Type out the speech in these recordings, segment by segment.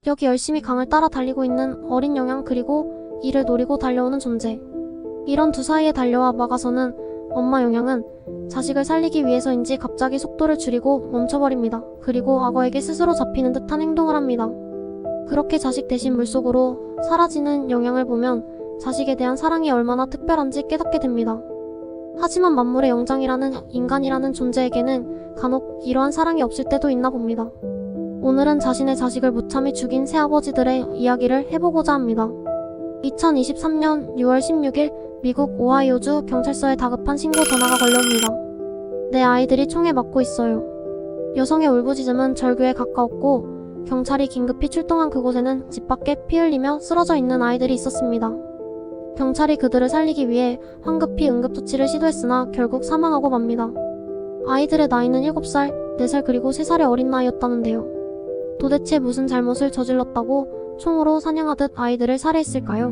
여기 열심히 강을 따라 달리고 있는 어린 영양, 그리고 이를 노리고 달려오는 존재. 이런 두 사이에 달려와 막아서는 엄마 영양은 자식을 살리기 위해서인지 갑자기 속도를 줄이고 멈춰버립니다. 그리고 악어에게 스스로 잡히는 듯한 행동을 합니다. 그렇게 자식 대신 물속으로 사라지는 영양을 보면 자식에 대한 사랑이 얼마나 특별한지 깨닫게 됩니다. 하지만 만물의 영장이라는 인간이라는 존재에게는 간혹 이러한 사랑이 없을 때도 있나 봅니다. 오늘은 자신의 자식을 무참히 죽인 새아버지들의 이야기를 해보고자 합니다. 2023년 6월 16일 미국 오하이오주 경찰서에 다급한 신고 전화가 걸려옵니다. 내 아이들이 총에 맞고 있어요. 여성의 울부짖음은 절규에 가까웠고 경찰이 긴급히 출동한 그곳에는 집 밖에 피 흘리며 쓰러져 있는 아이들이 있었습니다. 경찰이 그들을 살리기 위해 황급히 응급조치를 시도했으나 결국 사망하고 맙니다. 아이들의 나이는 7살, 4살 그리고 3살의 어린 나이였다는데요. 도대체 무슨 잘못을 저질렀다고 총으로 사냥하듯 아이들을 살해했을까요?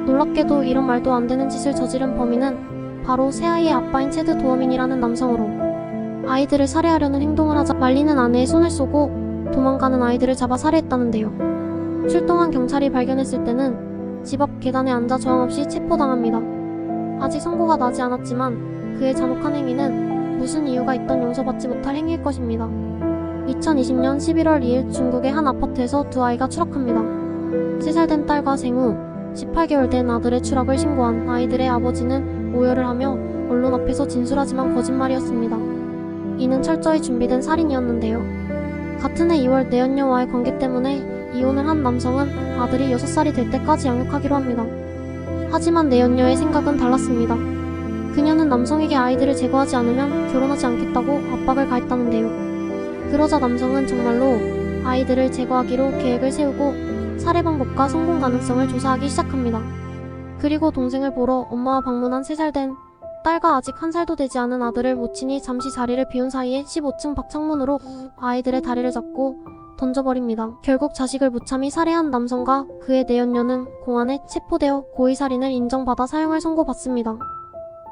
놀랍게도 이런 말도 안 되는 짓을 저지른 범인은 바로 새아이의 아빠인 체드 도어민이라는 남성으로 아이들을 살해하려는 행동을 하자 말리는 아내의 손을 쏘고 도망가는 아이들을 잡아 살해했다는데요. 출동한 경찰이 발견했을 때는 집 앞 계단에 앉아 저항 없이 체포당합니다. 아직 선고가 나지 않았지만 그의 잔혹한 행위는 무슨 이유가 있던 용서받지 못할 행위일 것입니다. 2020년 11월 2일 중국의 한 아파트에서 두 아이가 추락합니다. 3살 된 딸과 생후 18개월 된 아들의 추락을 신고한 아이들의 아버지는 오열을 하며 언론 앞에서 진술하지만 거짓말이었습니다. 이는 철저히 준비된 살인이었는데요. 같은 해 2월 내연녀와의 관계 때문에 이혼을 한 남성은 아들이 6살이 될 때까지 양육하기로 합니다. 하지만 내연녀의 생각은 달랐습니다. 그녀는 남성에게 아이들을 제거하지 않으면 결혼하지 않겠다고 압박을 가했다는데요. 그러자 남성은 정말로 아이들을 제거하기로 계획을 세우고 살해 방법과 성공 가능성을 조사하기 시작합니다. 그리고 동생을 보러 엄마와 방문한 3살 된 딸과 아직 1살도 되지 않은 아들을 모친이 잠시 자리를 비운 사이에 15층 밖창문으로 아이들의 다리를 잡고 던져버립니다. 결국 자식을 무참히 살해한 남성과 그의 내연녀는 공안에 체포되어 고의살인을 인정받아 사형을 선고받습니다.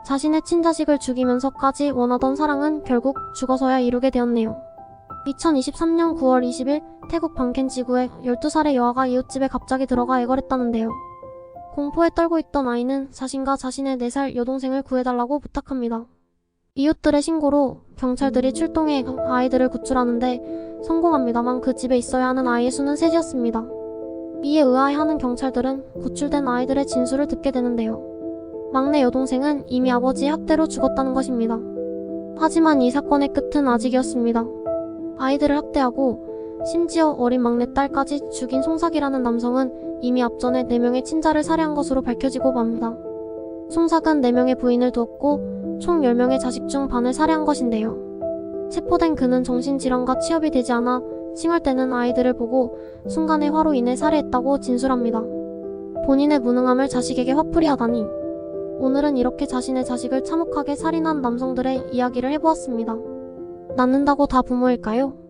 자신의 친자식을 죽이면서까지 원하던 사랑은 결국 죽어서야 이루게 되었네요. 2023년 9월 20일 태국 방켄 지구의 12살의 여아가 이웃집에 갑자기 들어가 애걸했다는데요. 공포에 떨고 있던 아이는 자신과 자신의 4살 여동생을 구해달라고 부탁합니다. 이웃들의 신고로 경찰들이 출동해 아이들을 구출하는데 성공합니다만 그 집에 있어야 하는 아이의 수는 3이었습니다. 이에 의아해하는 경찰들은 구출된 아이들의 진술을 듣게 되는데요. 막내 여동생은 이미 아버지의 학대로 죽었다는 것입니다. 하지만 이 사건의 끝은 아직이었습니다. 아이들을 학대하고 심지어 어린 막내딸까지 죽인 송삭이라는 남성은 이미 앞전에 4명의 친자를 살해한 것으로 밝혀지고 맙니다. 송삭은 4명의 부인을 두었고 총 10명의 자식 중 반을 살해한 것인데요. 체포된 그는 정신질환과 취업이 되지 않아 칭얼대는 아이들을 보고 순간의 화로 인해 살해했다고 진술합니다. 본인의 무능함을 자식에게 화풀이 하다니. 오늘은 이렇게 자신의 자식을 참혹하게 살인한 남성들의 이야기를 해보았습니다. 낳는다고 다 부모일까요?